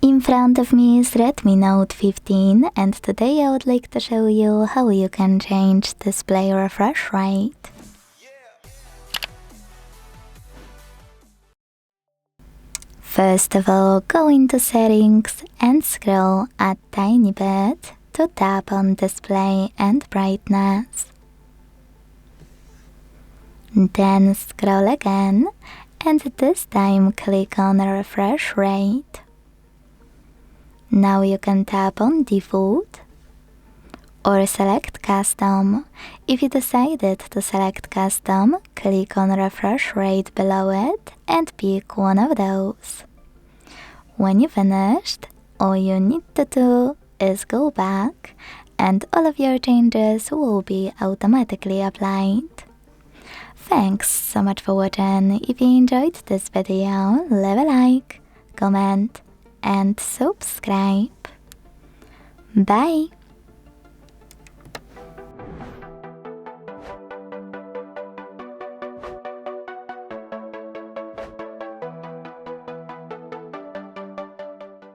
In front of me is Redmi Note 15 and today I would like to show you how you can change display refresh rate. First of all, go into settings and scroll a tiny bit to tap on display and brightness. Then scroll again and this time click on refresh rate. Now you can tap on default or select custom. If you decided to select custom, click on refresh rate below it and pick one of those. When you finished, all you need to do is go back and all of your changes will be automatically applied. Thanks so much for watching. If you enjoyed this video, leave a like, comment and subscribe. Bye!